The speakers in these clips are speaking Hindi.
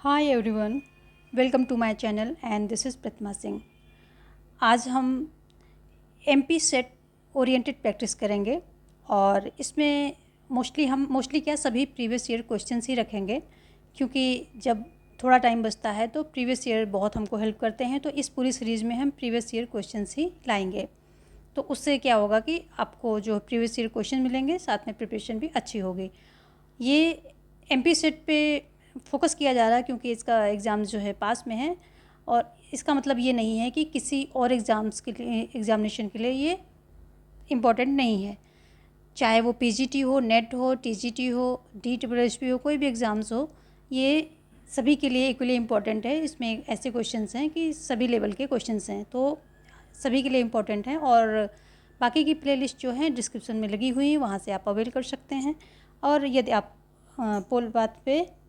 Hi everyone, welcome to my channel and this is Pratima Singh. आज हम एमपी सेट ओरिएंटेड प्रैक्टिस करेंगे और इसमें मोस्टली क्या सभी प्रीवियस ईयर क्वेश्चंस ही रखेंगे, क्योंकि जब थोड़ा टाइम बचता है तो प्रीवियस ईयर बहुत हमको हेल्प करते हैं। तो इस पूरी सीरीज़ में हम प्रीवियस ईयर क्वेश्चंस ही लाएंगे। तो उससे क्या होगा कि आपको जो प्रीवियस ईयर क्वेश्चन मिलेंगे, साथ में प्रिपरेशन भी अच्छी होगी। ये एमपी सेट पे फोकस किया जा रहा है क्योंकि इसका एग्ज़ाम जो है पास में है, और इसका मतलब ये नहीं है कि किसी और एग्ज़ाम्स के लिए एग्ज़ामिनेशन के लिए ये इम्पॉर्टेंट नहीं है। चाहे वो पीजीटी हो, नेट हो, टीजीटी हो, डीएसपी हो, कोई भी एग्ज़ाम्स हो, ये सभी के लिए इक्वली इम्पॉर्टेंट है। इसमें ऐसे क्वेश्चंस हैं कि सभी लेवल के क्वेश्चंस हैं, तो सभी के लिए इम्पॉर्टेंट हैं। और बाकी की प्लेलिस्ट जो है डिस्क्रिप्शन में लगी हुई है, वहाँ से आप अवेल कर सकते हैं। और यदि आप पोल बात पे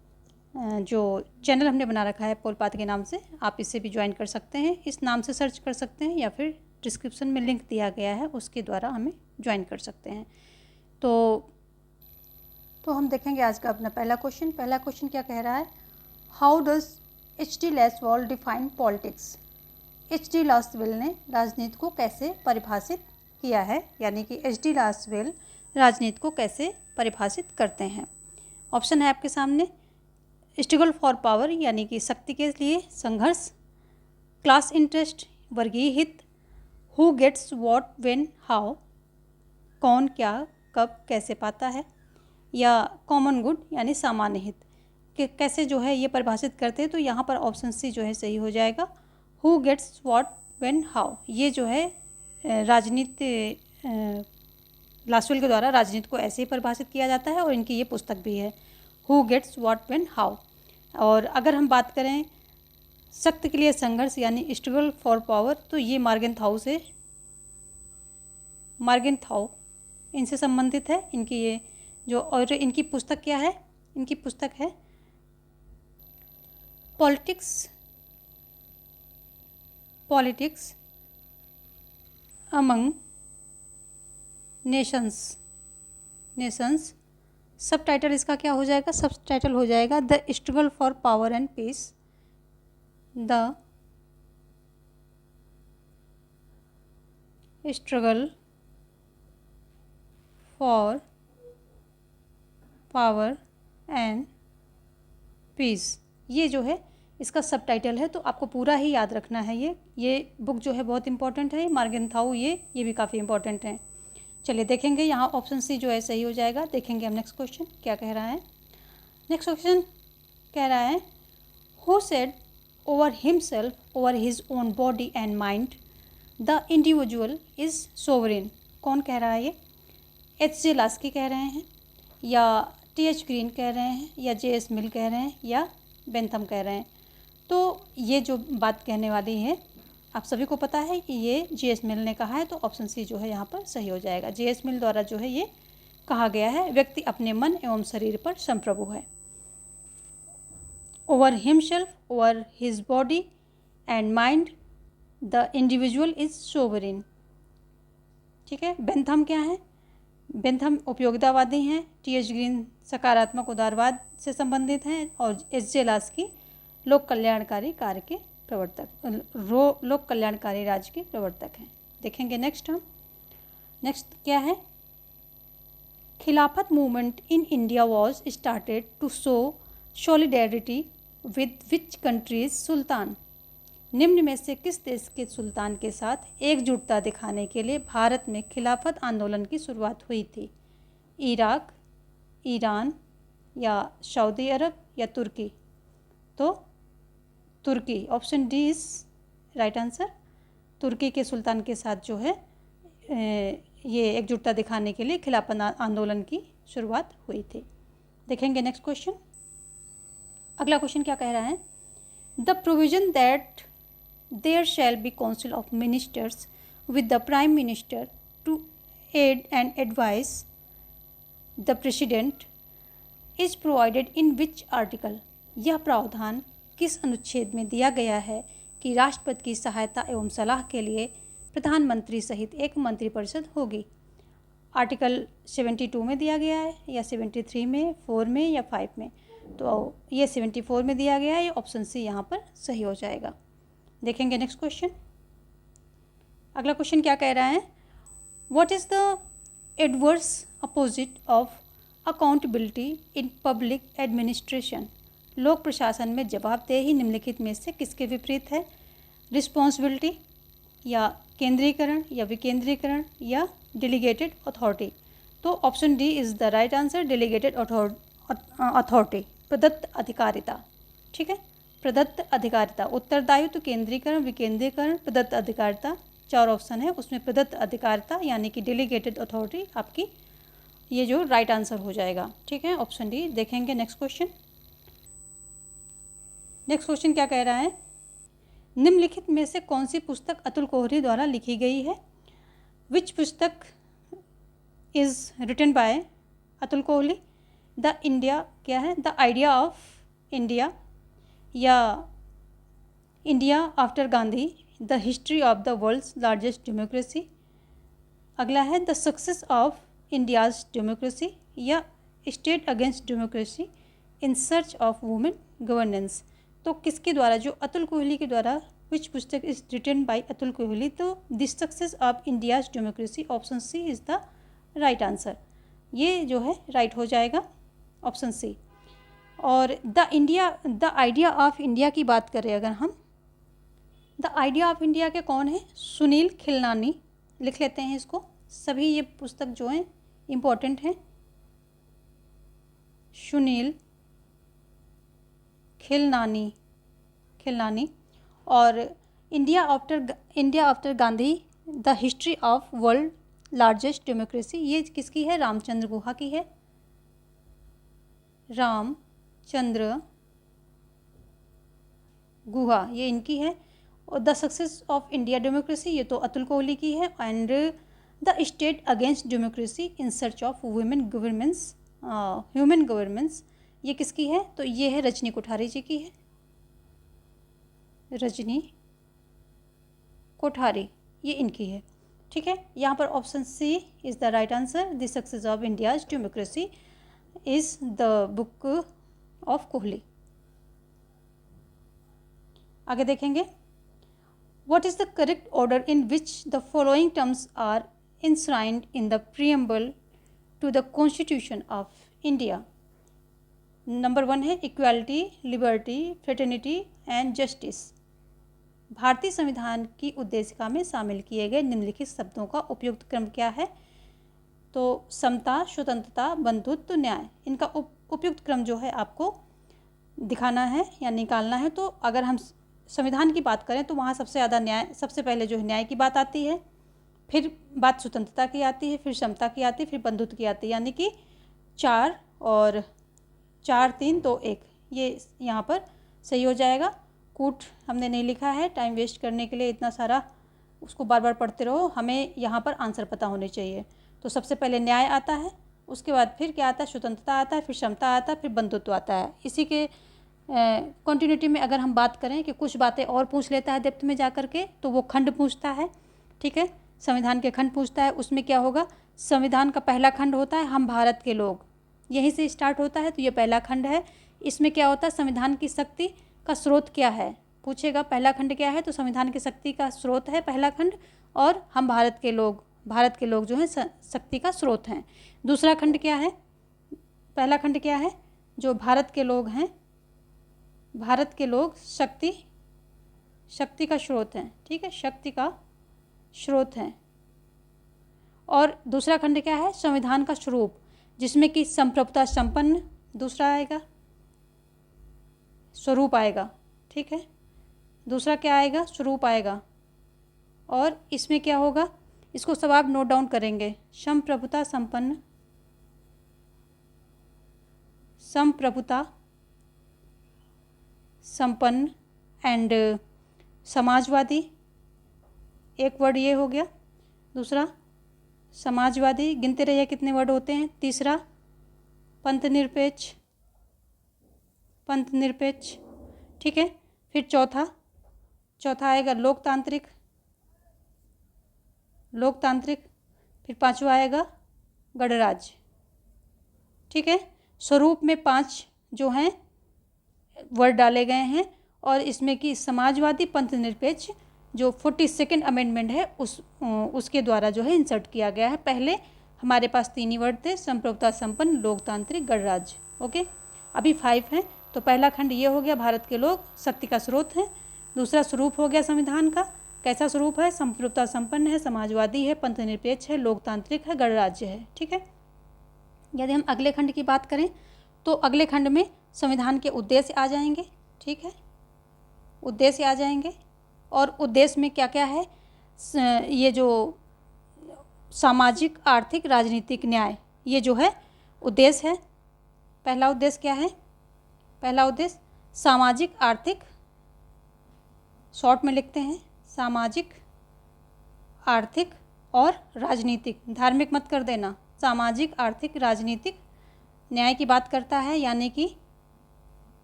जो चैनल हमने बना रखा है पोल पाथ के नाम से, आप इसे भी ज्वाइन कर सकते हैं। इस नाम से सर्च कर सकते हैं या फिर डिस्क्रिप्शन में लिंक दिया गया है, उसके द्वारा हमें ज्वाइन कर सकते हैं। तो हम देखेंगे आज का अपना पहला क्वेश्चन क्या कह रहा है। How does H.D. Lasswell define politics. H.D. Lasswell ने राजनीति को कैसे परिभाषित किया है, यानी कि H.D. लासवेल राजनीति को कैसे परिभाषित करते हैं। ऑप्शन है आपके सामने। स्ट्रगल फॉर पावर, यानी कि शक्ति के लिए संघर्ष। क्लास इंटरेस्ट, वर्गीय हित। Who gets what when how, कौन क्या कब कैसे पाता है। या कॉमन गुड, यानी सामान्य हित। कि कैसे जो है ये परिभाषित करते हैं, तो यहाँ पर ऑप्शन सी जो है सही हो जाएगा। Who gets what when how, ये जो है राजनीति लासवेल के द्वारा राजनीति को ऐसे ही परिभाषित किया जाता है, और इनकी ये पुस्तक भी है, who gets what when how. और अगर हम बात करें सत्य के लिए संघर्ष, यानी स्ट्रगल फॉर पावर, तो ये मार्गेनथाउ इनसे संबंधित है। इनकी ये जो, और इनकी पुस्तक क्या है, इनकी पुस्तक है politics among nations. Subtitle इसका क्या हो जाएगा, सब टाइटल हो जाएगा the struggle for power and peace, the struggle for power and peace. ये जो है इसका सब टाइटल है, तो आपको पूरा ही याद रखना है। ये बुक जो है बहुत इंपॉर्टेंट है। मार्गेनथाउ ये भी काफ़ी इंपॉर्टेंट है। चलिए देखेंगे, यहाँ ऑप्शन सी जो है सही हो जाएगा। देखेंगे हम नेक्स्ट क्वेश्चन क्या कह रहा है। नेक्स्ट क्वेश्चन कह रहा है, who said over himself over his own body and mind the individual is sovereign. कौन कह रहा है ये। H.J. लास्की कह रहे हैं, या T.H. ग्रीन कह रहे हैं, या J.S. मिल कह रहे हैं, या बेंथम कह रहे हैं। तो ये जो बात कहने वाली है आप सभी को पता है कि ये J.S. मिल ने कहा है, तो ऑप्शन सी जो है यहाँ पर सही हो जाएगा। J.S. मिल द्वारा जो है ये कहा गया है, व्यक्ति अपने मन एवं शरीर पर संप्रभु है। Over himself over his body and mind the individual is sovereign. ठीक है। बेंथम क्या है, बेंथम उपयोगितावादी हैं। T.H. ग्रीन सकारात्मक उदारवाद से संबंधित हैं, और H.J. लास्की लोक कल्याणकारी कार्य के प्रवर्तक, लोक कल्याणकारी राज्य के प्रवर्तक हैं। देखेंगे नेक्स्ट क्या है। Khilafat movement in India was started to show solidarity with which countries sultan. निम्न में से किस देश के सुल्तान के साथ एकजुटता दिखाने के लिए भारत में खिलाफत आंदोलन की शुरुआत हुई थी। इराक, ईरान, या सऊदी अरब, या तुर्की। तो Turkey, option D is right answer. Turkey के सुल्तान के साथ जो है ये एकजुटता दिखाने के लिए खिलाफत आंदोलन की शुरुआत हुई थी। देखेंगे नेक्स्ट क्वेश्चन। अगला क्वेश्चन क्या कह रहा है। The provision that there shall be council of ministers with the prime minister to aid and advise the president is provided in which article. यह प्रावधान किस अनुच्छेद में दिया गया है कि राष्ट्रपति की सहायता एवं सलाह के लिए प्रधानमंत्री सहित एक मंत्रिपरिषद होगी। आर्टिकल 72 में दिया गया है, या 73 में, 4 में, या 5 में। तो ये 74 में दिया गया है, ये ऑप्शन सी यहाँ पर सही हो जाएगा। देखेंगे नेक्स्ट क्वेश्चन। अगला क्वेश्चन क्या कह रहा है, what is the adverse opposite of accountability in public administration. लोक प्रशासन में जवाबदेही निम्नलिखित में से किसके विपरीत है। रिस्पॉन्सिबिलिटी, या केंद्रीकरण, या विकेंद्रीकरण, या डेलीगेटेड अथॉरिटी। तो option D is the right answer, delegated authority, प्रदत्त अधिकारिता। ठीक है, प्रदत्त अधिकारिता, उत्तरदायित्व, केंद्रीकरण, विकेंद्रीकरण, प्रदत्त अधिकारिता, 4 ऑप्शन है उसमें प्रदत्त अधिकारिता यानी कि डेलीगेटेड अथॉरिटी आपकी ये जो राइट आंसर हो जाएगा। ठीक है, ऑप्शन डी। देखेंगे नेक्स्ट क्वेश्चन। नेक्स्ट क्वेश्चन क्या कह रहा है, निम्नलिखित में से कौन सी पुस्तक अतुल कोहली द्वारा लिखी गई है। विच पुस्तक is written by Atul Kohli. The India क्या है, द आइडिया ऑफ इंडिया, या India after Gandhi, the history of the world's largest democracy. अगला है the success of India's democracy, या state against democracy in search of women governance. तो किसके द्वारा, जो अतुल कोहली के द्वारा, विच पुस्तक is written by Atul Kohli, तो the success of India's democracy, option C is the right answer. ये जो है राइट हो जाएगा, ऑप्शन सी। और द आइडिया ऑफ इंडिया की बात करें अगर हम, द आइडिया ऑफ इंडिया के कौन है, सुनील खिलनानी। लिख लेते हैं इसको, सभी ये पुस्तक जो हैं इम्पोर्टेंट हैं। सुनील खिलनानी। और India after Gandhi, the history of world largest democracy, ये किसकी है, रामचंद्र गुहा की है। रामचंद्र गुहा ये इनकी है। और the success of India democracy ये तो अतुल कोहली की है। And the state against democracy in search of women governance, human governance, ये किसकी है, तो ये है रजनी कोठारी जी की है। रजनी कोठारी ये इनकी है। ठीक है, यहाँ पर option C is the right answer, the success of India's democracy is the book of Kohli. आगे देखेंगे, what is the correct order in which the following terms are enshrined in the preamble to the constitution of India. Number 1 है equality, liberty, fraternity and justice. भारतीय संविधान की उद्देशिका में शामिल किए गए निम्नलिखित शब्दों का उपयुक्त क्रम क्या है। तो समता, स्वतंत्रता, बंधुत्व, न्याय, इनका उपयुक्त क्रम जो है आपको दिखाना है या निकालना है। तो अगर हम संविधान की बात करें तो वहाँ सबसे ज़्यादा न्याय, सबसे पहले जो है न्याय की बात आती है, फिर बात स्वतंत्रता की आती है, फिर समता की आती है, फिर बंधुत्व की आती है, यानी कि 4 और 4 3 2 1 ये यहाँ पर सही हो जाएगा। कूट हमने नहीं लिखा है, टाइम वेस्ट करने के लिए इतना सारा उसको बार बार पढ़ते रहो, हमें यहाँ पर आंसर पता होने चाहिए। तो सबसे पहले न्याय आता है, उसके बाद फिर क्या आता है, स्वतंत्रता आता है, फिर समता आता है, फिर बंधुत्व आता है। इसी के कंटिन्यूटी में अगर हम बात करें कि कुछ बातें और पूछ लेता है डेप्थ में जा कर के, तो वो खंड पूछता है। ठीक है, संविधान के खंड पूछता है, उसमें क्या होगा, संविधान का पहला खंड होता है हम भारत के लोग, यहीं से स्टार्ट होता है, तो ये पहला खंड है। इसमें क्या होता है, संविधान की शक्ति का स्रोत क्या है पूछेगा। पहला खंड क्या है, तो संविधान की शक्ति का स्रोत है पहला खंड, और हम भारत के लोग जो हैं शक्ति का स्रोत हैं। दूसरा खंड क्या है, पहला खंड क्या है, जो भारत के लोग हैं, भारत के लोग शक्ति का स्रोत हैं। ठीक है, शक्ति का स्रोत हैं। और दूसरा खंड क्या है, संविधान का स्वरूप, जिसमें कि संप्रभुता संपन्न दूसरा आएगा, स्वरूप आएगा। ठीक है, दूसरा क्या आएगा, स्वरूप आएगा। और इसमें क्या होगा, इसको सब आप नोट डाउन करेंगे, संप्रभुता संपन्न, संप्रभुता संपन्न एंड समाजवादी, एक वर्ड ये हो गया। दूसरा समाजवादी, गिनते रहिए कितने वर्ड होते हैं। तीसरा पंथ निरपेक्ष। ठीक है, फिर चौथा आएगा लोकतांत्रिक, फिर पांचवा आएगा गणराज्य। ठीक है, स्वरूप में 5 जो हैं वर्ड डाले गए हैं और इसमें कि समाजवादी पंथ निरपेक्ष जो 42nd अमेंडमेंट है उसके द्वारा जो है इंसर्ट किया गया है। पहले हमारे पास 3 ही वर्ड थे, संप्रभुता संपन्न, लोकतांत्रिक, गणराज्य। ओके, अभी 5 हैं। तो पहला खंड ये हो गया, भारत के लोग शक्ति का स्रोत हैं। दूसरा स्वरूप हो गया संविधान का, कैसा स्वरूप है, संप्रभुता संपन्न है, समाजवादी है, पंथ निरपेक्ष है, लोकतांत्रिक है, गणराज्य है। ठीक है। यदि हम अगले खंड की बात करें तो अगले खंड में संविधान के उद्देश्य आ जाएंगे। ठीक है, उद्देश्य आ जाएंगे और उद्देश्य में क्या क्या है, ये जो सामाजिक, आर्थिक, राजनीतिक न्याय, ये जो है उद्देश्य है। पहला उद्देश्य क्या है, पहला उद्देश्य सामाजिक, आर्थिक, शॉर्ट में लिखते हैं, सामाजिक, आर्थिक और राजनीतिक, धार्मिक मत कर देना, सामाजिक, आर्थिक, राजनीतिक न्याय की बात करता है, यानी कि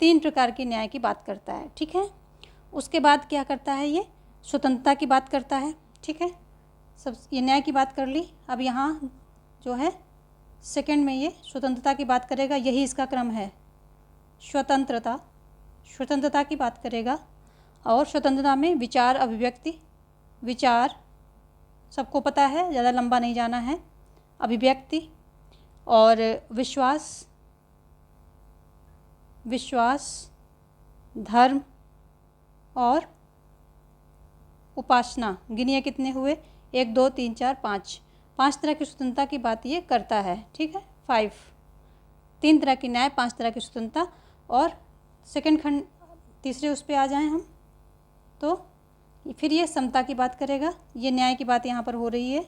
3 प्रकार के न्याय की बात करता है। ठीक है। उसके बाद क्या करता है, ये स्वतंत्रता की बात करता है। ठीक है, सब ये न्याय की बात कर ली। अब यहाँ जो है सेकंड में ये स्वतंत्रता की बात करेगा, यही इसका क्रम है, स्वतंत्रता, स्वतंत्रता की बात करेगा। और स्वतंत्रता में विचार अभिव्यक्ति, विचार सबको पता है, ज़्यादा लंबा नहीं जाना है, अभिव्यक्ति और विश्वास, विश्वास, धर्म और उपासना। गिनिए कितने हुए, 1 2 3 4 5, 5 तरह की स्वतंत्रता की बात ये करता है। ठीक है, 5, 3 तरह की न्याय, 5 तरह की स्वतंत्रता। और सेकंड खंड तीसरे उस पर आ जाएं हम तो फिर ये समता की बात करेगा, ये न्याय की बात यहाँ पर हो रही है।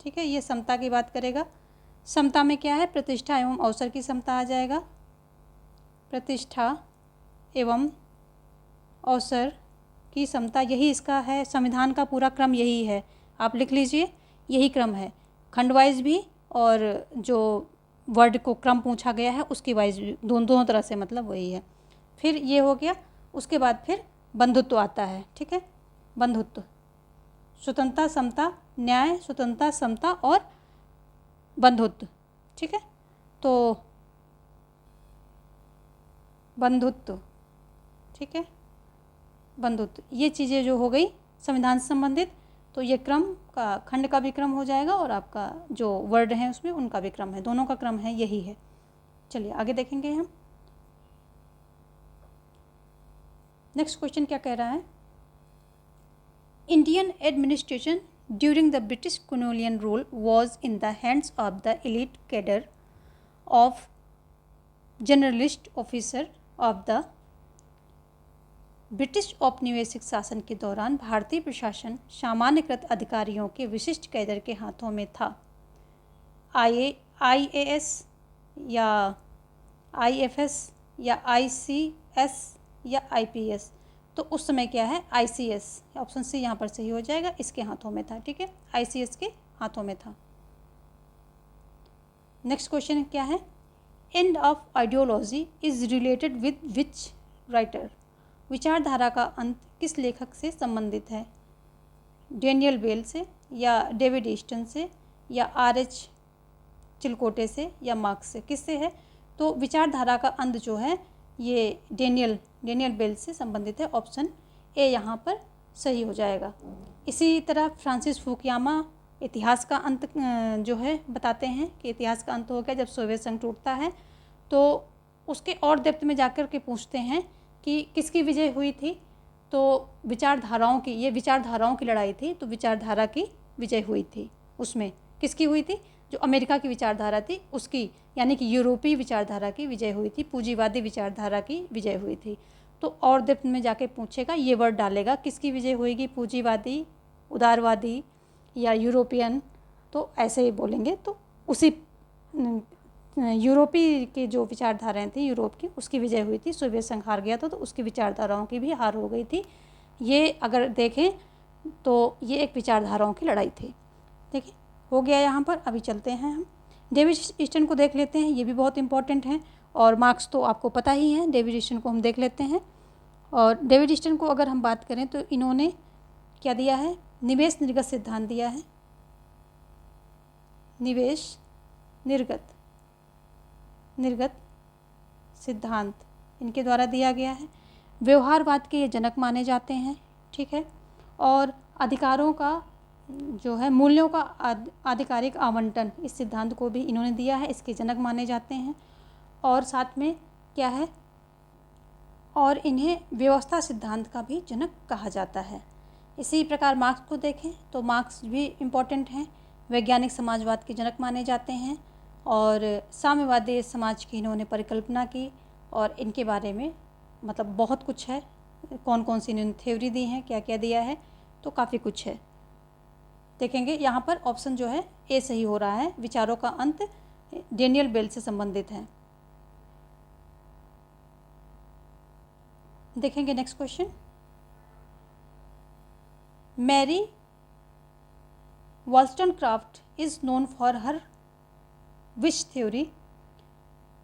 ठीक है, ये समता की बात करेगा। समता में क्या है, प्रतिष्ठा एवं अवसर की समता आ जाएगा, प्रतिष्ठा एवं अवसर की समता, यही इसका है, संविधान का पूरा क्रम यही है, आप लिख लीजिए, यही क्रम है, खंड वाइज भी और जो वर्ड को क्रम पूछा गया है उसकी वाइज भी, दोनों तरह से मतलब वही है। फिर ये हो गया, उसके बाद फिर बंधुत्व आता है। ठीक है, बंधुत्व, स्वतंत्रता, समता, न्याय, स्वतंत्रता, समता और बंधुत्व। ठीक है, तो बंधुत्व, ठीक है, बंधुत्व, ये चीज़ें जो हो गई संविधान से संबंधित। तो ये क्रम का, खंड का भी क्रम हो जाएगा और आपका जो वर्ड है उसमें उनका भी क्रम है, दोनों का क्रम है, यही है। चलिए आगे देखेंगे हम। नेक्स्ट क्वेश्चन क्या कह रहा है, Indian administration during the British colonial rule was in the hands of the elite cadre of generalist officer of the British औपनिवेशिक शासन के दौरान भारतीय प्रशासन सामान्यकृत अधिकारियों के विशिष्ट कैडर के हाथों में था। IAS या IFS या ICS या IPS, तो उस समय क्या है, ICS, ऑप्शन सी यहाँ पर सही हो जाएगा, इसके हाथों में था। ठीक है, ICS के हाथों में था। नेक्स्ट क्वेश्चन क्या है, end of ideology is related with which writer, विचारधारा का अंत किस लेखक से संबंधित है, डेनियल बेल से या डेविड ईस्टन से या RH चिलकोटे से या मार्क्स से, किससे है, तो विचारधारा का अंत जो है ये डेनियल बेल से संबंधित है, ऑप्शन ए यहाँ पर सही हो जाएगा। इसी तरह फ्रांसिस फुकुयामा इतिहास का अंत जो है बताते हैं कि इतिहास का अंत हो गया जब सोवियत संघ टूटता है, तो उसके और डेप्थ में जाकर के पूछते हैं कि किसकी विजय हुई थी, तो विचारधाराओं की, ये विचारधाराओं की लड़ाई थी, तो विचारधारा की विजय हुई थी। उसमें किसकी हुई थी, जो अमेरिका की विचारधारा थी उसकी, यानी कि यूरोपीय विचारधारा की विजय हुई थी, पूंजीवादी विचारधारा की विजय हुई थी। तो और डेप्थ में जाके पूछेगा, ये वर्ड डालेगा, किसकी विजय होएगी, पूंजीवादी, उदारवादी या यूरोपियन, तो ऐसे ही बोलेंगे। तो उसी यूरोपीय की जो विचारधाराएं थी यूरोप की, उसकी विजय हुई थी। सोवियत संघ हार गया था तो उसकी विचारधाराओं की भी हार हो गई थी। ये अगर देखें तो ये एक विचारधाराओं की लड़ाई थी। देखिए हो गया यहाँ पर। अभी चलते हैं हम डेविड ईस्टन को देख लेते हैं, ये भी बहुत इंपॉर्टेंट है और मार्क्स तो आपको पता ही है। डेविड ईस्टन को हम देख लेते हैं। और डेविड ईस्टन को अगर हम बात करें तो इन्होंने क्या दिया है, निवेश निर्गत सिद्धांत दिया है, निवेश निर्गत सिद्धांत, इनके द्वारा दिया गया है। व्यवहारवाद के ये जनक माने जाते हैं, ठीक है। और अधिकारों का जो है मूल्यों का आधिकारिक आवंटन, इस सिद्धांत को भी इन्होंने दिया है, इसके जनक माने जाते हैं। और साथ में क्या है, और इन्हें व्यवस्था सिद्धांत का भी जनक कहा जाता है। इसी प्रकार मार्क्स को देखें तो मार्क्स भी इम्पॉर्टेंट हैं, वैज्ञानिक समाजवाद के जनक माने जाते हैं। और साम्यवादी समाज की इन्होंने परिकल्पना की, और इनके बारे में मतलब बहुत कुछ है, कौन कौन सी इन्होंने थ्योरी दी हैं, क्या क्या दिया है, तो काफ़ी कुछ है। देखेंगे यहाँ पर ऑप्शन जो है ए सही हो रहा है, विचारों का अंत डेनियल बेल से संबंधित है। देखेंगे next question. Mary Wollstonecraft is known for her which theory.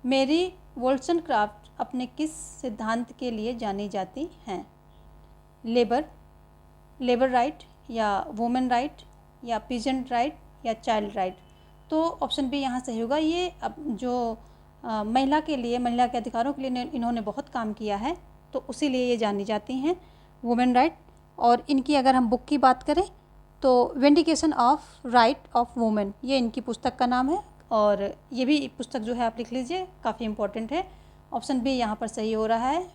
Mary Wollstonecraft अपने किस सिद्धांत के लिए जानी जाती हैं? लेबर राइट, या वुमेन राइट, या पीजेंट राइट, या चाइल्ड राइट। तो ऑप्शन बी यहाँ सही होगा। ये अब जो महिला के लिए, महिला के अधिकारों के लिए इन्होंने बहुत काम किया है, तो उसी लिए ये जानी जाती हैं, वुमेन राइट। और इनकी अगर हम बुक की बात करें तो vindication of right of women, ये इनकी पुस्तक का नाम है। और ये भी पुस्तक जो है आप लिख लीजिए, काफ़ी इम्पोर्टेंट है। ऑप्शन बी यहाँ पर सही हो रहा है,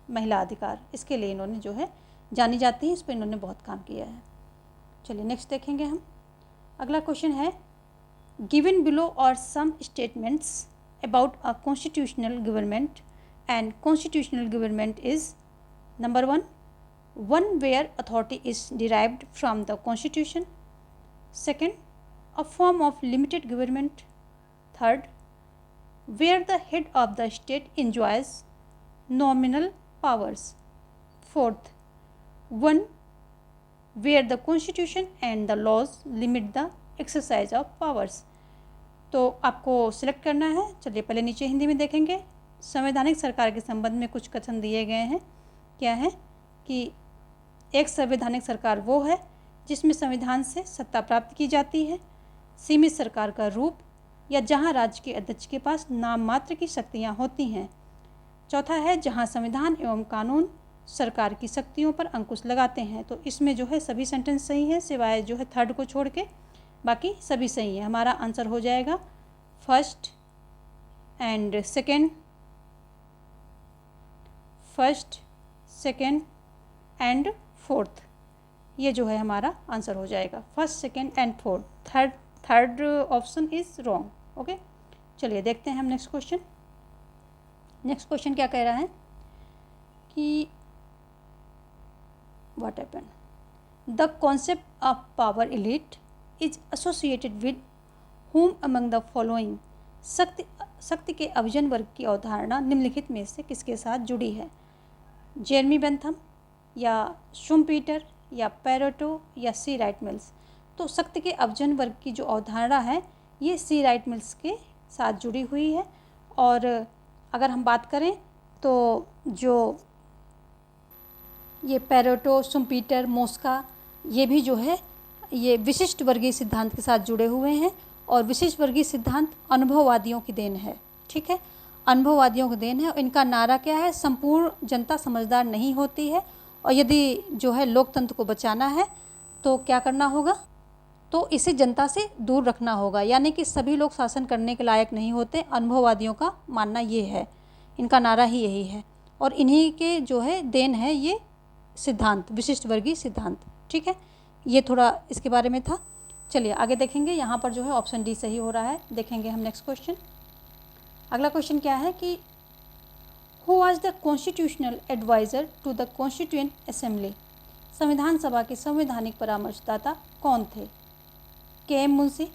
महिला अधिकार, इसके लिए इन्होंने जो है जानी जाती हैं, इस पर इन्होंने बहुत काम किया है। चलिए नेक्स्ट देखेंगे हम। अगला क्वेश्चन है, given below are some statements about a constitutional government, and constitutional government is number one where authority is derived from the constitution, second, a form of limited government, third, where the head of the state enjoys nominal powers, fourth, one where the constitution and the laws limit the exercise of powers। तो आपको सिलेक्ट करना है। चलिए पहले नीचे हिंदी में देखेंगे। संवैधानिक सरकार के संबंध में कुछ कथन दिए गए हैं। क्या है कि एक संवैधानिक सरकार वो है जिसमें संविधान से सत्ता प्राप्त की जाती है, सीमित सरकार का रूप, या जहां राज्य के अध्यक्ष के पास नाम मात्र की शक्तियां होती हैं। चौथा है जहां संविधान एवं कानून सरकार की शक्तियों पर अंकुश लगाते हैं। तो इसमें जो है सभी सेंटेंस सही हैं, सिवाय जो है थर्ड को छोड़ के, बाकी सभी सही है। हमारा आंसर हो जाएगा first and second and fourth, ये जो है हमारा आंसर हो जाएगा, first, second and fourth. Third option is wrong. Okay, चलिए देखते हैं हम नेक्स्ट क्वेश्चन। नेक्स्ट क्वेश्चन क्या कह रहा है कि what happen, the concept of power elite is associated with whom among the following। शक्ति के अभिजन वर्ग की अवधारणा निम्नलिखित में से किसके साथ जुड़ी है? जेरमी बेंथम, या शुम्पीटर, या पेरेटो, या सी राइट मिल्स। तो शक्ति के अभिजन वर्ग की जो अवधारणा है ये सी राइट मिल्स के साथ जुड़ी हुई है। और अगर हम बात करें तो जो ये पेरेटो, शुम्पीटर, मोस्का, ये भी जो है ये विशिष्ट वर्गीय सिद्धांत के साथ जुड़े हुए हैं। और विशिष्ट वर्गीय सिद्धांत अनुभववादियों की देन है, ठीक है, अनुभववादियों की देन है। इनका नारा क्या है? संपूर्ण जनता समझदार नहीं होती है, और यदि जो है लोकतंत्र को बचाना है तो क्या करना होगा? तो इसे जनता से दूर रखना होगा, यानी कि सभी लोग शासन करने के लायक नहीं होते। अनुभववादियों का मानना ये है, इनका नारा ही यही है, और इन्हीं के जो है देन है ये सिद्धांत, विशिष्ट वर्गीय सिद्धांत, ठीक है। ये थोड़ा इसके बारे में था। चलिए आगे देखेंगे। यहाँ पर जो है ऑप्शन डी सही हो रहा है। देखेंगे हम नेक्स्ट क्वेश्चन। अगला क्वेश्चन क्या है कि who was the constitutional adviser to the constituent assembly. संविधान सभा के संवैधानिक परामर्शदाता कौन थे? के एम मुंशी,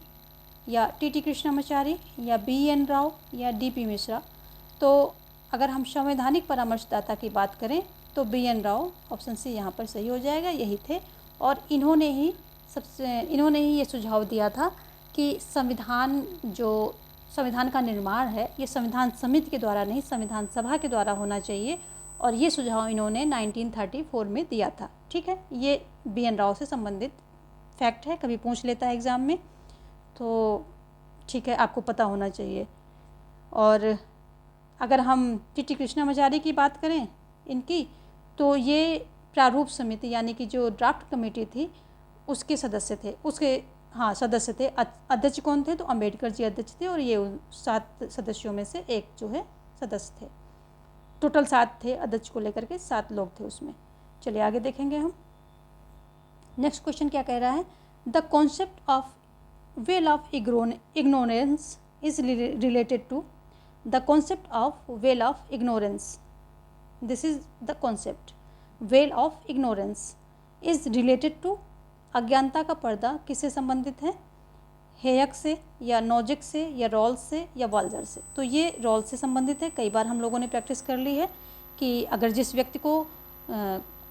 या टी कृष्णामाचारी, या बी एन राव, या डी पी मिश्रा। तो अगर हम संवैधानिक परामर्शदाता की बात करें तो B N Rau, option C यहाँ पर सही हो जाएगा, यही थे। और इन्होंने ही ये सुझाव दिया था कि संविधान का निर्माण है ये संविधान समिति के द्वारा नहीं, संविधान सभा के द्वारा होना चाहिए। और ये सुझाव इन्होंने 1934 में दिया था, ठीक है। ये बी एन राव से संबंधित फैक्ट है, कभी पूछ लेता है एग्ज़ाम में, तो ठीक है, आपको पता होना चाहिए। और अगर हम टी कृष्णामाचारी की बात करें इनकी, तो ये प्रारूप समिति यानी कि जो ड्राफ्ट कमेटी थी उसके सदस्य थे, सदस्य थे। अध्यक्ष कौन थे? तो अंबेडकर जी अध्यक्ष थे और ये 7 सदस्यों में से एक जो है सदस्य थे। टोटल 7 थे, अध्यक्ष को लेकर के 7 लोग थे उसमें। चलिए आगे देखेंगे हम। नेक्स्ट क्वेश्चन क्या कह रहा है? The concept of veil of ignorance is related to the concept of veil of ignorance. This is the concept veil of ignorance is related to. अज्ञानता का पर्दा किससे संबंधित है? हेयक से या नोजिक से या रॉल्स से या वाल्जर से? तो ये रॉल्स से संबंधित है। कई बार हम लोगों ने प्रैक्टिस कर ली है कि अगर जिस व्यक्ति को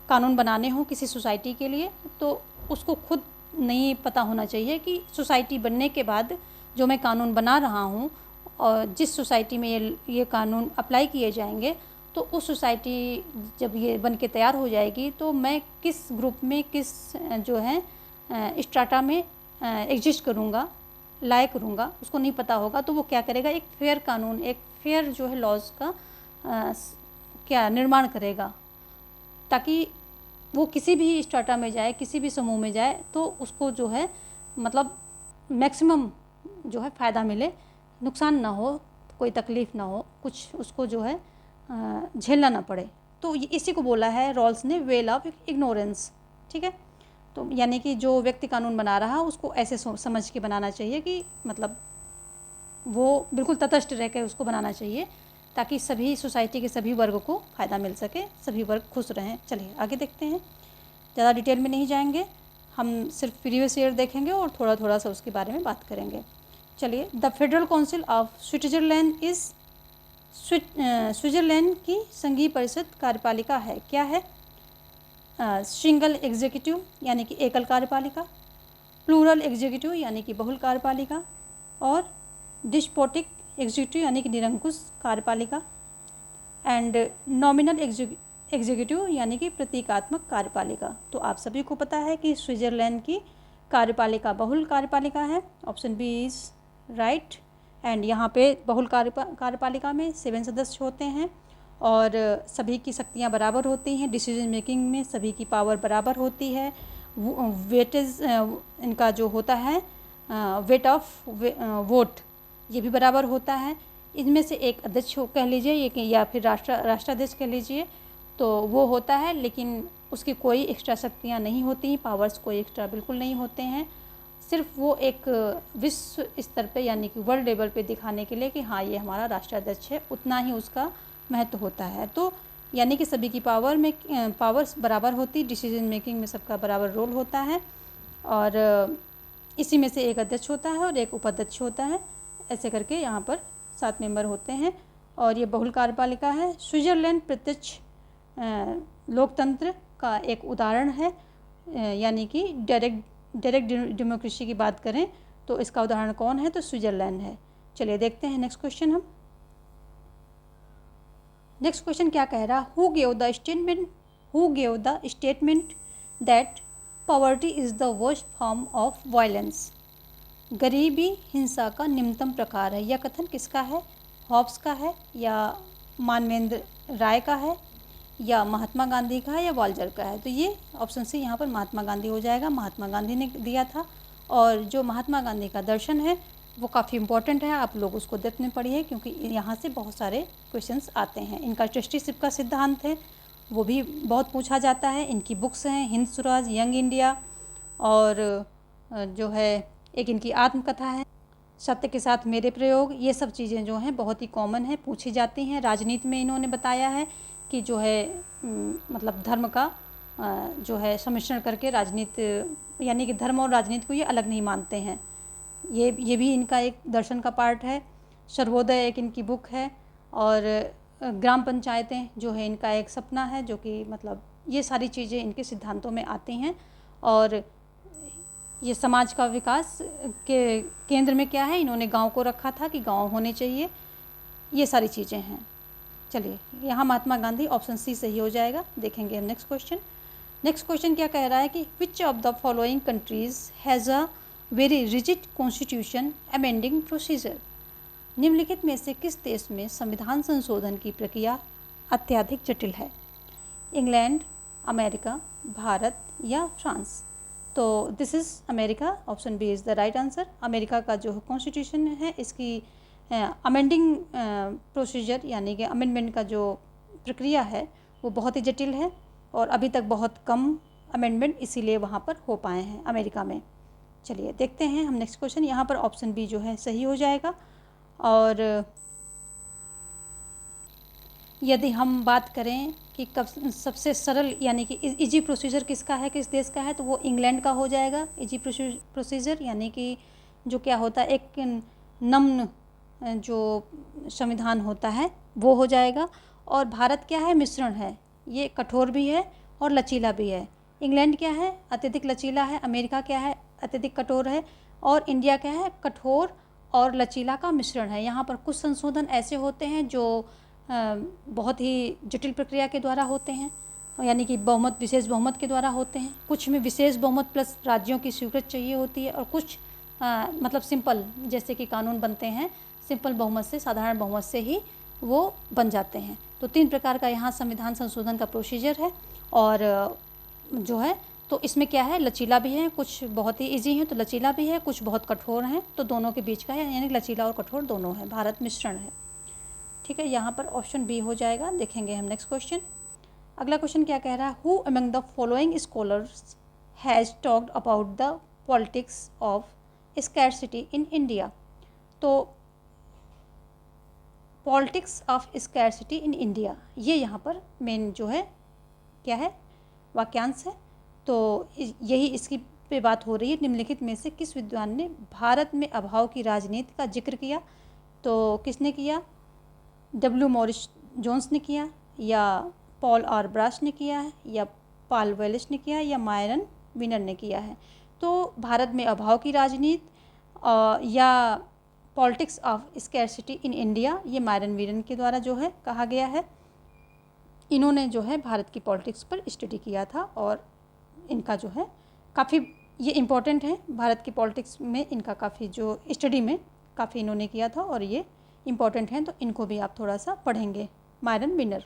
कानून बनाने हो किसी सोसाइटी के लिए, तो उसको खुद नहीं पता होना चाहिए कि सोसाइटी बनने के बाद जो मैं कानून बना रहा हूँ और जिस सोसाइटी में ये कानून अप्लाई किए जाएंगे, तो उस सोसाइटी जब ये बन के तैयार हो जाएगी तो मैं किस ग्रुप में, किस जो है स्ट्राटा में एग्जिस्ट करूँगा, लायक करूँगा, उसको नहीं पता होगा। तो वो क्या करेगा? एक फेयर कानून, एक फेयर जो है लॉज का क्या निर्माण करेगा, ताकि वो किसी भी स्ट्राटा में जाए, किसी भी समूह में जाए, तो उसको जो है मतलब मैक्सिमम जो है फ़ायदा मिले, नुकसान ना हो, कोई तकलीफ़ ना हो, कुछ उसको जो है झेलना ना पड़े। तो इसी को बोला है रॉल्स ने वेल ऑफ इग्नोरेंस। ठीक है, तो यानी कि जो व्यक्ति कानून बना रहा उसको ऐसे समझ के बनाना चाहिए कि मतलब वो बिल्कुल तटस्थ रह के उसको बनाना चाहिए, ताकि सभी सोसाइटी के सभी वर्ग को फ़ायदा मिल सके, सभी वर्ग खुश रहें। चलिए आगे देखते हैं, ज़्यादा डिटेल में नहीं जाएंगे, हम सिर्फ प्रीवियस ईयर देखेंगे और थोड़ा थोड़ा सा उसके बारे में बात करेंगे। चलिए, the federal council of Switzerland is Switzerland की संघीय परिषद कार्यपालिका है। क्या है? सिंगल एग्जीक्यूटिव यानी कि एकल कार्यपालिका, प्लूरल एग्जीक्यूटिव यानी कि बहुल कार्यपालिका, और डिस्पोटिक एग्जीक्यूटिव यानी कि निरंकुश कार्यपालिका, एंड नॉमिनल एग्जीक्यूटिव यानी कि प्रतीकात्मक कार्यपालिका। तो आप सभी को पता है कि स्विट्ज़रलैंड की कार्यपालिका बहुल कार्यपालिका है। Option B is right. And यहाँ पे बहुल कार्यपालिका में 7 सदस्य होते हैं और सभी की शक्तियाँ बराबर होती हैं। डिसीजन मेकिंग में सभी की पावर बराबर होती है। वेटेज इनका जो होता है, वेट ऑफ वोट, ये भी बराबर होता है। इनमें से एक अध्यक्ष कह लीजिए या फिर राष्ट्राध्यक्ष कह लीजिए, तो वो होता है, लेकिन उसकी कोई एक्स्ट्रा शक्तियाँ नहीं होती, पावर्स कोई एक्स्ट्रा बिल्कुल नहीं होते हैं। सिर्फ वो एक विश्व स्तर पे यानी कि वर्ल्ड लेवल पे दिखाने के लिए कि हाँ ये हमारा राष्ट्राध्यक्ष है, उतना ही उसका महत्व होता है। तो यानी कि सभी की पावर्स बराबर होती, डिसीजन मेकिंग में सबका बराबर रोल होता है, और इसी में से एक अध्यक्ष होता है और एक उपाध्यक्ष होता है। ऐसे करके यहाँ पर 7 मेंबर होते हैं और ये बहुल कार्यपालिका है। स्विट्ज़रलैंड प्रत्यक्ष लोकतंत्र का एक उदाहरण है, यानी कि डायरेक्ट डेमोक्रेसी की बात करें तो इसका उदाहरण कौन है? तो स्विट्ज़रलैंड है। चलिए देखते हैं नेक्स्ट क्वेश्चन हम। नेक्स्ट क्वेश्चन क्या कह रहा? Who gave the statement that poverty is the worst form of violence? गरीबी हिंसा का निम्नतम प्रकार है। यह कथन किसका है? हॉब्स का है या मानवेंद्र राय का है या महात्मा गांधी का है या वाल्जर का है? तो ये ऑप्शन सी यहाँ पर महात्मा गांधी हो जाएगा। महात्मा गांधी ने दिया था, और जो महात्मा गांधी का दर्शन है वो काफ़ी इम्पोर्टेंट है, आप लोग उसको डेप्थ में पढ़िए, क्योंकि यहाँ से बहुत सारे क्वेश्चंस आते हैं। इनका ट्रस्टीशिप का सिद्धांत है, वो भी बहुत पूछा जाता है। इनकी बुक्स हैं हिंद स्वराज, यंग इंडिया, और जो है एक इनकी आत्मकथा है सत्य के साथ मेरे प्रयोग। ये सब चीज़ें जो हैं बहुत ही कॉमन है, पूछी जाती हैं। राजनीति में इन्होंने बताया है कि जो है मतलब धर्म का जो है सम्मिश्रण करके राजनीति, यानी कि धर्म और राजनीति को ये अलग नहीं मानते हैं। ये भी इनका एक दर्शन का पार्ट है। सर्वोदय एक इनकी बुक है, और ग्राम पंचायतें जो है इनका एक सपना है, जो कि मतलब ये सारी चीज़ें इनके सिद्धांतों में आती हैं। और ये समाज का विकास के केंद्र में क्या है, इन्होंने गांव को रखा था कि गांव होने चाहिए। ये सारी चीज़ें हैं। चलिए, यहाँ महात्मा गांधी ऑप्शन सी सही हो जाएगा। देखेंगे हम नेक्स्ट क्वेश्चन। नेक्स्ट क्वेश्चन क्या कह रहा है कि which of the following countries has a very rigid constitution amending procedure? निम्नलिखित में से किस देश में संविधान संशोधन की प्रक्रिया अत्यधिक जटिल है? इंग्लैंड, अमेरिका, भारत या फ्रांस? तो this is America, option B is the right answer. America का जो कॉन्स्टिट्यूशन है इसकी अमेंडिंग प्रोसीजर यानी कि अमेंडमेंट का जो प्रक्रिया है वो बहुत ही जटिल है और अभी तक बहुत कम अमेंडमेंट इसीलिए वहाँ पर हो पाए हैं अमेरिका में। चलिए देखते हैं हम नेक्स्ट क्वेश्चन। यहाँ पर ऑप्शन बी जो है सही हो जाएगा। और यदि हम बात करें कि कब सबसे सरल यानी कि इजी प्रोसीजर किसका है, किस देश का है, तो वो इंग्लैंड का हो जाएगा। इजी प्रोसीजर यानी कि जो क्या होता है एक नम्न जो संविधान होता है वो हो जाएगा। और भारत क्या है, मिश्रण है, ये कठोर भी है और लचीला भी है। इंग्लैंड क्या है, अत्यधिक लचीला है। अमेरिका क्या है, अत्यधिक कठोर है। और इंडिया क्या है, कठोर और लचीला का मिश्रण है। यहाँ पर कुछ संशोधन ऐसे होते हैं जो बहुत ही जटिल प्रक्रिया के द्वारा होते हैं यानी कि बहुमत, विशेष बहुमत के द्वारा होते हैं। कुछ में विशेष बहुमत प्लस राज्यों की स्वीकृति चाहिए होती है और कुछ मतलब सिंपल, जैसे कि कानून बनते हैं सिंपल बहुमत से, साधारण बहुमत से ही वो बन जाते हैं। तो 3 प्रकार का यहाँ संविधान संशोधन का प्रोसीजर है। और जो है तो इसमें क्या है, लचीला भी है, कुछ बहुत ही इजी हैं तो लचीला भी है, कुछ बहुत कठोर हैं तो दोनों के बीच का है, यानी लचीला और कठोर दोनों है। भारत मिश्रण है। ठीक है, यहाँ पर ऑप्शन बी हो जाएगा। देखेंगे हम नेक्स्ट क्वेश्चन। अगला क्वेश्चन क्या कह रहा है, who among the following scholars has talked about the politics of scarcity in India? तो politics of scarcity in India, ये यहाँ पर मेन जो है क्या है, वाक्यांश है। तो यही इसकी पे बात हो रही है। निम्नलिखित में से किस विद्वान ने भारत में अभाव की राजनीति का जिक्र किया? तो किसने किया, डब्ल्यू मॉरिस जोन्स ने किया, या पॉल आर ब्राश ने किया है, या पाल वेलिस ने किया, या मायरन विनर ने किया है? तो भारत में अभाव की राजनीति या politics of scarcity in India, ये मायरन विनर के द्वारा जो है कहा गया है। इन्होंने जो है भारत की पॉलिटिक्स पर स्टडी किया था और इनका जो है काफ़ी ये इम्पोर्टेंट है। भारत की पॉलिटिक्स में इनका काफ़ी जो स्टडी में काफ़ी इन्होंने किया था और ये इम्पॉर्टेंट हैं, तो इनको भी आप थोड़ा सा पढ़ेंगे। Myron winner.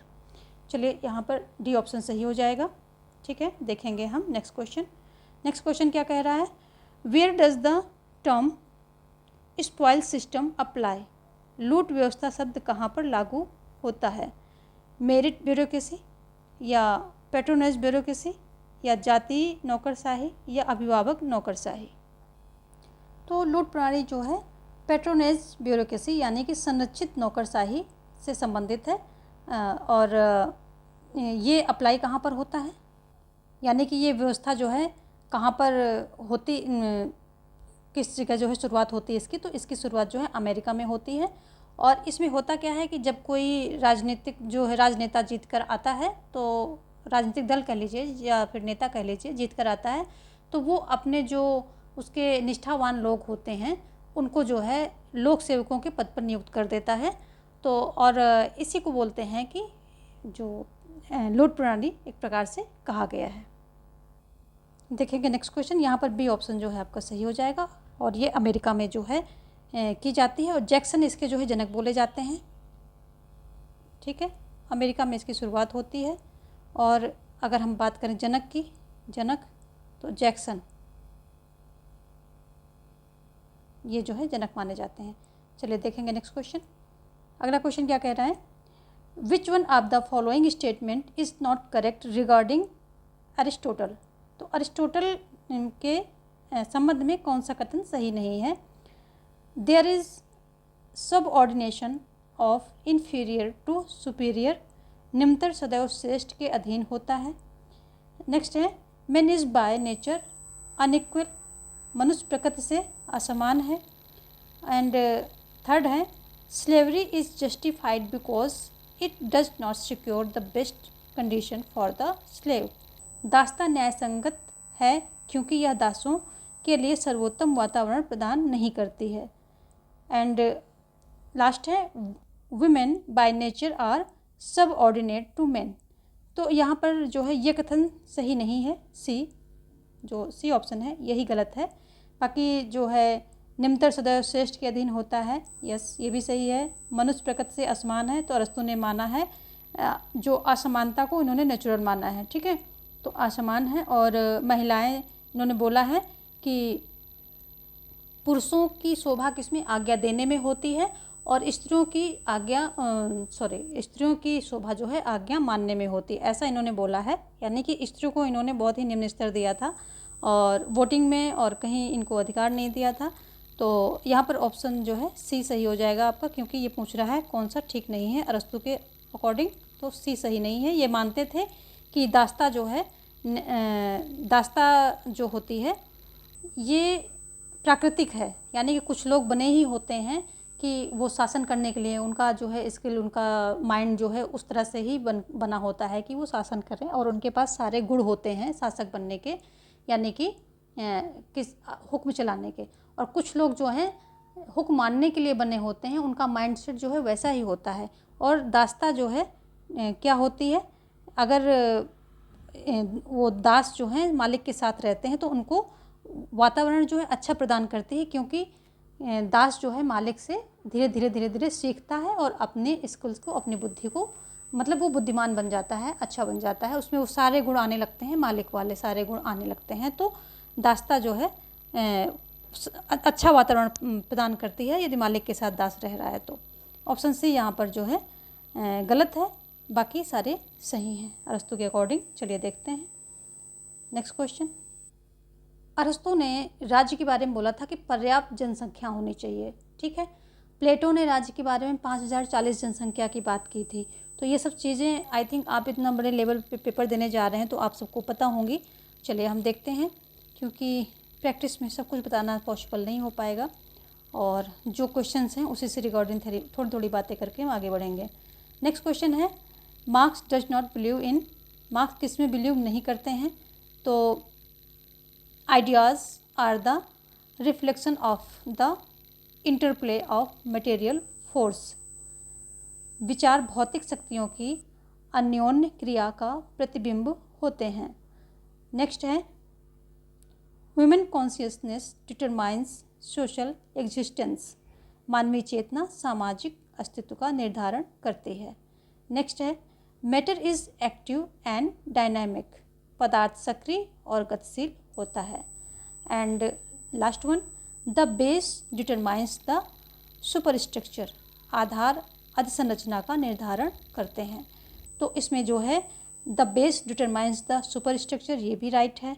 चलिए यहाँ पर डी ऑप्शन सही हो जाएगा। ठीक है, देखेंगे हम नेक्स्ट क्वेश्चन। नेक्स्ट क्वेश्चन क्या कह रहा है, where does the term spoil system apply? लूट व्यवस्था शब्द कहाँ पर लागू होता है? मेरिट ब्यूरोक्रेसी, या पेट्रोनेज ब्यूरोक्रेसी, या जातीय नौकरशाही, या अभिभावक नौकरशाही? तो लूट प्रणाली जो है पेट्रोनेज ब्यूरोक्रेसी यानी कि संरक्षित नौकरशाही से संबंधित है। और ये अप्लाई कहाँ पर होता है, यानी कि ये व्यवस्था जो है कहाँ पर होती, किस जगह जो है शुरुआत होती है इसकी? तो इसकी शुरुआत जो है अमेरिका में होती है। और इसमें होता क्या है कि जब कोई राजनीतिक जो है राजनेता जीत कर आता है, तो राजनीतिक दल कह लीजिए या फिर नेता कह लीजिए, जीत कर आता है, तो वो अपने जो उसके निष्ठावान लोग होते हैं उनको जो है लोक सेवकों के पद पर नियुक्त कर देता है। तो और इसी को बोलते हैं कि जो लूट प्रणाली एक प्रकार से कहा गया है। देखेंगे नेक्स्ट क्वेश्चन। यहाँ पर बी ऑप्शन जो है आपका सही हो जाएगा और ये अमेरिका में जो है की जाती है और जैक्सन इसके जो है जनक बोले जाते हैं। ठीक है, अमेरिका में इसकी शुरुआत होती है। और अगर हम बात करें जनक की, जनक तो जैक्सन, ये जो है जनक माने जाते हैं। चलिए देखेंगे नेक्स्ट क्वेश्चन। अगला क्वेश्चन क्या कह रहा है, which one of the following statement is not correct regarding Aristotle? तो अरिस्टोटल के संबंध में कौन सा कथन सही नहीं है? There is subordination of inferior to superior, निम्नतर सदैव श्रेष्ठ के अधीन होता है। नेक्स्ट है man is by nature unequal, मनुष्य प्रकृति से असमान है। एंड थर्ड है slavery is justified because it does not secure the best condition for the slave, दासता न्याय संगत है क्योंकि यह दासों के लिए सर्वोत्तम वातावरण प्रदान नहीं करती है। एंड लास्ट है women by nature are subordinate to men. तो यहाँ पर जो है ये कथन सही नहीं है, सी जो सी ऑप्शन है यही गलत है। बाकी जो है निम्नतर सदैव श्रेष्ठ के अधीन होता है। यस, ये भी सही है। मनुष्य प्रकृति से असमान है, तो अरस्तु ने माना है जो असमानता को इन्होंने नेचुरल माना है। ठीक है, तो असमान है। और महिलाएं इन्होंने बोला है कि पुरुषों की शोभा किसमें, आज्ञा देने में होती है, और स्त्रियों की स्त्रियों की शोभा जो है आज्ञा मानने में होती है, ऐसा इन्होंने बोला है। यानी कि स्त्रियों को इन्होंने बहुत ही निम्न स्तर दिया था और वोटिंग में और कहीं इनको अधिकार नहीं दिया था। तो यहाँ पर ऑप्शन जो है सी सही हो जाएगा आपका, क्योंकि ये पूछ रहा है कौन सा ठीक नहीं है अरस्तु के अकॉर्डिंग, तो सी सही नहीं है। ये मानते थे कि दास्ता जो होती है ये प्राकृतिक है, यानी कि कुछ लोग बने ही होते हैं कि वो शासन करने के लिए उनका जो है स्किल, उनका माइंड जो है उस तरह से ही बना होता है कि वो शासन करें, और उनके पास सारे गुण होते हैं शासक बनने के, यानी कि किस हुक्म चलाने के। और कुछ लोग जो हैं हुक्म मानने के लिए बने होते हैं, उनका माइंडसेट जो है वैसा ही होता है। और दास्ता जो है क्या होती है, अगर वो दास जो हैं मालिक के साथ रहते हैं तो उनको वातावरण जो है अच्छा प्रदान करती है, क्योंकि दास जो है मालिक से धीरे धीरे सीखता है और अपने स्किल्स को, अपनी बुद्धि को, मतलब वो बुद्धिमान बन जाता है, अच्छा बन जाता है, उसमें वो सारे गुण आने लगते हैं, मालिक वाले सारे गुण आने लगते हैं। तो दास्ता जो है अच्छा वातावरण प्रदान करती है यदि मालिक के साथ दास रह रहा है। तो ऑप्शन सी यहाँ पर जो है गलत है, बाकी सारे सही हैं अरस्तु के अकॉर्डिंग। चलिए देखते हैं नेक्स्ट क्वेश्चन। अरस्तु ने राज्य के बारे में बोला था कि पर्याप्त जनसंख्या होनी चाहिए। ठीक है, प्लेटो ने राज्य के बारे में 5040 जनसंख्या की बात की थी। तो ये सब चीज़ें आई थिंक आप इतना बड़े लेवल पे पेपर देने जा रहे हैं तो आप सबको पता होंगी। चलिए हम देखते हैं, क्योंकि प्रैक्टिस में सब कुछ बताना पॉसिबल नहीं हो पाएगा, और जो क्वेश्चंस हैं उसी से रिगार्डिंग थोड़ी थोड़ी बातें करके हम आगे बढ़ेंगे। नेक्स्ट क्वेश्चन है, Marx does not believe in, Marx किस में बिलीव नहीं करते हैं? तो ideas are the reflection of the interplay of material force, विचार भौतिक शक्तियों की अन्योन्य क्रिया का प्रतिबिंब होते हैं। नेक्स्ट है, human consciousness determines social existence, मानवीय चेतना सामाजिक अस्तित्व का निर्धारण करती है। नेक्स्ट है, matter is active and dynamic, पदार्थ सक्रिय और गतिशील होता है। And last one, the base determines the superstructure, आधार अधिसंरचना का निर्धारण करते हैं। तो इसमें जो है the base determines the superstructure, ये भी राइट है।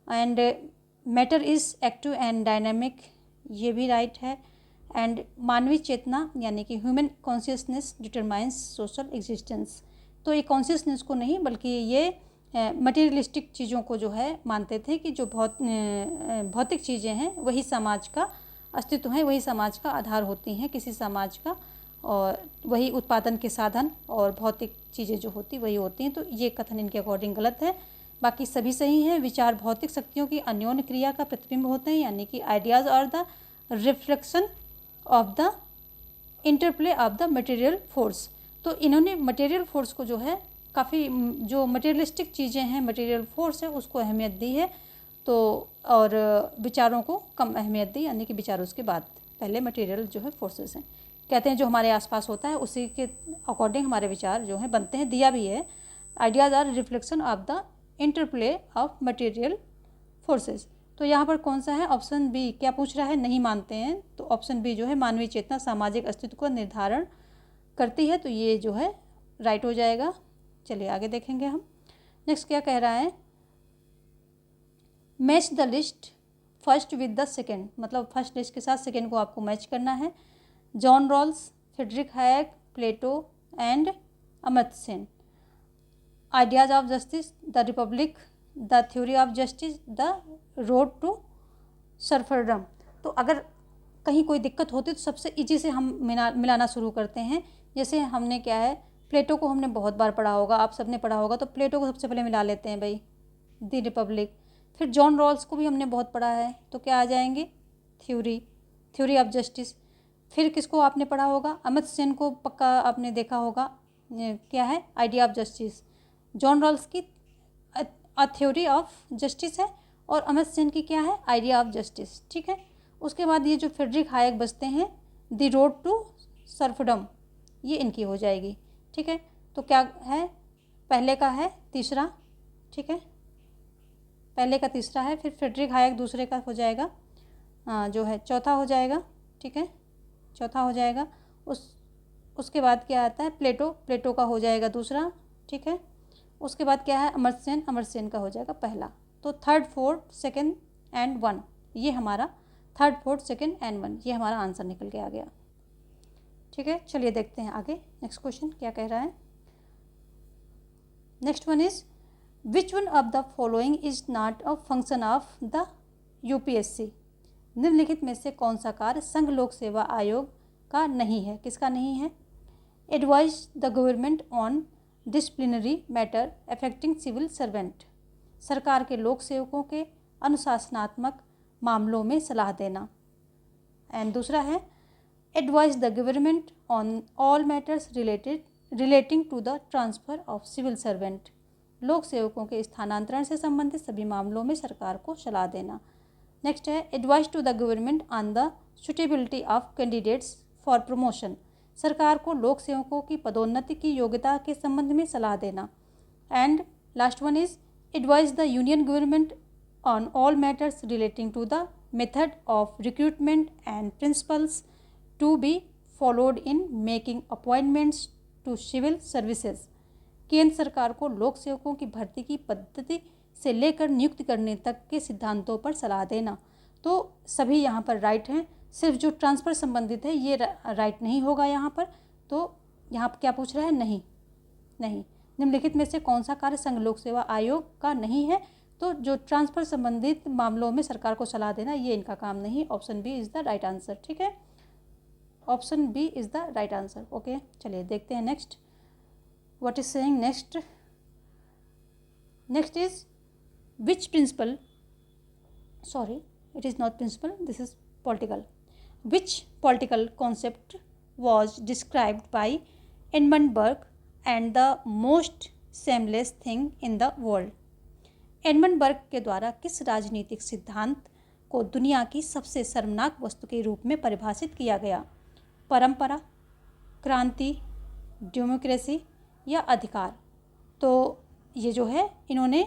And matter is active and dynamic, ये भी राइट है। एंड मानवीय चेतना यानी कि human consciousness determines social existence, तो ये कॉन्शियसनेस को नहीं बल्कि ये मटेरियलिस्टिक चीज़ों को जो है मानते थे कि जो भौतिक चीज़ें हैं वही समाज का अस्तित्व है, वही समाज का आधार होती हैं किसी समाज का, और वही उत्पादन के साधन और भौतिक चीज़ें जो होती वही होती हैं। तो ये कथन इनके अकॉर्डिंग गलत है, बाकी सभी सही हैं। विचार भौतिक शक्तियों की अन्योन्य क्रिया का प्रतिबिंब होते हैं, यानी कि ideas are the reflection of the interplay of the material force. तो इन्होंने मटेरियल फोर्स को जो है काफ़ी, जो मटेरियलिस्टिक चीज़ें हैं, मटेरियल फोर्स है उसको अहमियत दी है, तो और विचारों को कम अहमियत दी, यानी कि विचारों के बाद पहले मटेरियल जो है फोर्सेस हैं। कहते हैं जो हमारे आसपास होता है उसी के अकॉर्डिंग हमारे विचार जो हैं बनते हैं, दिया भी है। Ideas are reflection of the interplay of material forces. तो यहाँ पर कौन सा है? Option B. क्या पूछ रहा है? नहीं मानते हैं, तो ऑप्शन बी जो है मानवीय चेतना सामाजिक अस्तित्व का निर्धारण करती है, तो ये जो है राइट हो जाएगा। चलिए आगे देखेंगे हम। नेक्स्ट क्या कह रहा है, match the list first with the second, मतलब फर्स्ट लिस्ट के साथ सेकेंड को आपको मैच करना है। John Rawls, Friedrich Hayek, Plato and Amartya Sen. Ideas of justice, the republic, the theory of justice, the road to serfdom. तो अगर कहीं कोई दिक्कत होती है तो सबसे ईजी से हम मिलाना शुरू करते हैं। जैसे हमने क्या है, प्लेटो को हमने बहुत बार पढ़ा होगा, आप सबने पढ़ा होगा, तो प्लेटो को सबसे पहले मिला लेते हैं भाई, द रिपब्लिक। फिर जॉन रॉल्स को भी हमने बहुत पढ़ा है, तो क्या आ जाएंगे? Theory of justice. फिर किसको आपने पढ़ा होगा? अमर्त्य सेन को पक्का आपने देखा होगा, क्या है? Idea of justice. John Rawls की थ्योरी ऑफ जस्टिस है और अमर्त्य सेन की क्या है? Idea of justice. ठीक है, उसके बाद ये जो फ्रेडरिक हायक बचते हैं, द रोड टू सर्फडम, ये इनकी हो जाएगी। ठीक है, तो क्या है, पहले का है तीसरा, ठीक है, पहले का तीसरा है, फिर फ्रेडरिक हायक दूसरे का हो जाएगा, जो है चौथा हो जाएगा। ठीक है, चौथा हो जाएगा। उसके बाद क्या आता है, प्लेटो का हो जाएगा दूसरा। ठीक है, उसके बाद क्या है, अमर्त्य सेन का हो जाएगा पहला। तो third, fourth, second and one, ये हमारा third, fourth, second and one, ये हमारा आंसर निकल के आ गया। ठीक है, चलिए देखते हैं आगे नेक्स्ट क्वेश्चन क्या कह रहा है। Next one is which one of the following is not a function of the UPSC. निम्नलिखित में से कौन सा कार्य संघ लोक सेवा आयोग का नहीं है, किसका नहीं है। Advise the government on disciplinary matter affecting civil servant, सरकार के लोक सेवकों के अनुशासनात्मक मामलों में सलाह देना। एंड दूसरा है advise the government on all matters relating to the transfer of civil servant, लोक सेवकों के स्थानांतरण से संबंधित सभी मामलों में सरकार को सलाह देना। नेक्स्ट है advise to the government on the suitability of candidates for promotion, सरकार को लोक सेवकों की पदोन्नति की योग्यता के संबंध में सलाह देना। And last one is advise the union government on all matters relating to the method of recruitment and principles to be followed in making appointments to civil services, केंद्र सरकार को लोक सेवकों की भर्ती की पद्धति से लेकर नियुक्ति करने तक के सिद्धांतों पर सलाह देना। तो सभी यहाँ पर राइट हैं, सिर्फ जो ट्रांसफ़र संबंधित है ये राइट नहीं होगा यहाँ पर। तो यहाँ पर क्या पूछ रहा है, नहीं, निम्नलिखित में से कौन सा कार्य संघ लोक सेवा आयोग का नहीं है। तो जो ट्रांसफ़र संबंधित मामलों में सरकार को सलाह देना, ये इनका काम नहीं। Option B is the right answer. ठीक है, option B is the right answer. Okay, चलिए देखते हैं next what is saying. Next is which principle, sorry it is not principle, this is political, which political concept was described by Edmund Burke and the most shameless thing in the world। Edmund Burke के द्वारा किस राजनीतिक सिद्धांत को दुनिया की सबसे शर्मनाक वस्तु के रूप में परिभाषित किया गया। परंपरा, क्रांति, डेमोक्रेसी या अधिकार। तो ये जो है इन्होंने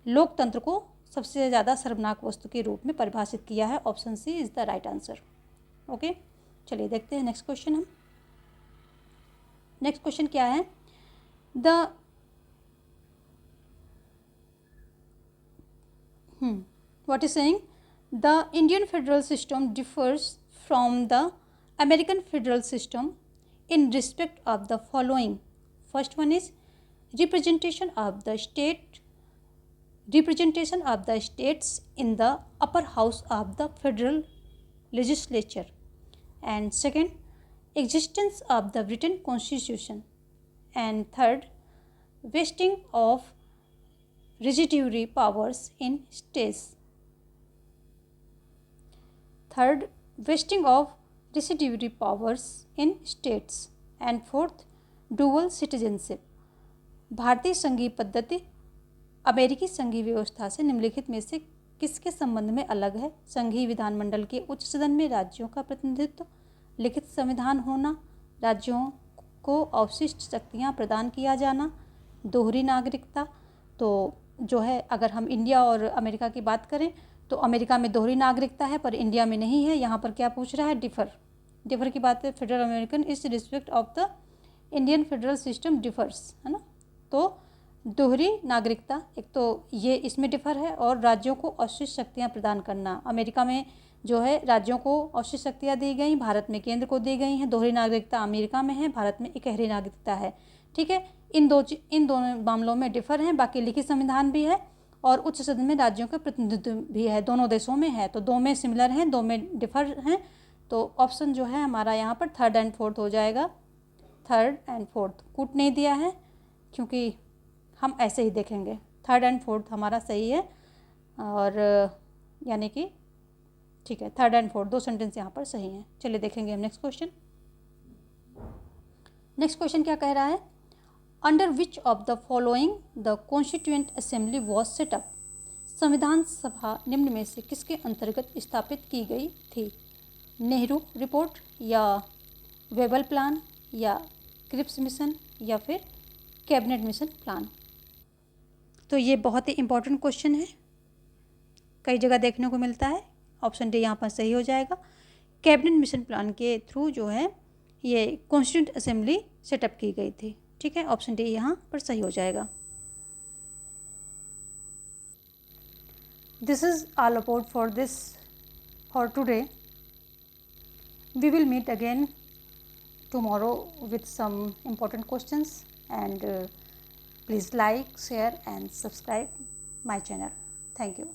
लोकतंत्र को सबसे ज़्यादा शर्मनाक वस्तु के रूप में परिभाषित किया है। Option C is the right answer. Okay, चलिए देखते हैं नेक्स्ट क्वेश्चन। हम नेक्स्ट क्वेश्चन क्या है, what is saying the Indian federal system differs from the American federal system in respect of the following. First one is representation of the states in the upper house of the federal legislature, and second, existence of the written constitution, and third, vesting of residuary powers in states, and fourth, dual citizenship। भारतीय संघीय पद्धति अमेरिकी संघीय व्यवस्था से निम्नलिखित में से किसके संबंध में अलग है। संघीय विधानमंडल के उच्च सदन में राज्यों का प्रतिनिधित्व, लिखित संविधान होना, राज्यों को अवशिष्ट शक्तियां प्रदान किया जाना, दोहरी नागरिकता। तो जो है अगर हम इंडिया और अमेरिका की बात करें तो अमेरिका में दोहरी नागरिकता है पर इंडिया में नहीं है। यहाँ पर क्या पूछ रहा है, डिफर की बात है। फेडरल अमेरिकन इस respect of the Indian federal system differs, है ना। तो दोहरी नागरिकता एक तो ये इसमें डिफर है, और राज्यों को अवशिष्ट शक्तियाँ प्रदान करना। अमेरिका में जो है राज्यों को अवशिष्ट शक्तियाँ दी गई, भारत में केंद्र को दी गई हैं। दोहरी नागरिकता अमेरिका में है, भारत में इकहरी नागरिकता है। ठीक है, इन दोनों मामलों में डिफर हैं। बाकी लिखित संविधान भी है और उच्च सदन में राज्यों का प्रतिनिधित्व भी है, दोनों देशों में है। तो दो में सिमिलर हैं, दो में डिफर हैं। तो ऑप्शन जो है हमारा यहाँ पर थर्ड एंड फोर्थ हो जाएगा। थर्ड एंड फोर्थ कूट नहीं दिया है क्योंकि हम ऐसे ही देखेंगे। थर्ड एंड फोर्थ हमारा सही है, और यानी कि ठीक है, थर्ड एंड फोर्थ दो सेंटेंस यहाँ पर सही हैं। चलिए देखेंगे हम नेक्स्ट क्वेश्चन। नेक्स्ट क्वेश्चन क्या कह रहा है, under which of the following the constituent assembly was setup. संविधान सभा निम्न में से किसके अंतर्गत स्थापित की गई थी? नेहरू रिपोर्ट या वेबल प्लान या क्रिप्स मिशन या फिर कैबिनेट मिशन प्लान? तो ये बहुत ही इम्पोर्टेंट क्वेश्चन है, कई जगह देखने को मिलता है। ऑप्शन डी यहाँ पर सही हो जाएगा। कैबिनेट मिशन प्लान के थ्रू जो है ये कॉन्स्टिट्यूंट असेंबली सेटअप की गई थी। ठीक है, ऑप्शन डी यहाँ पर सही हो जाएगा। This is all about for today. We will meet again tomorrow with some important questions, and please like, share and subscribe my channel. Thank you.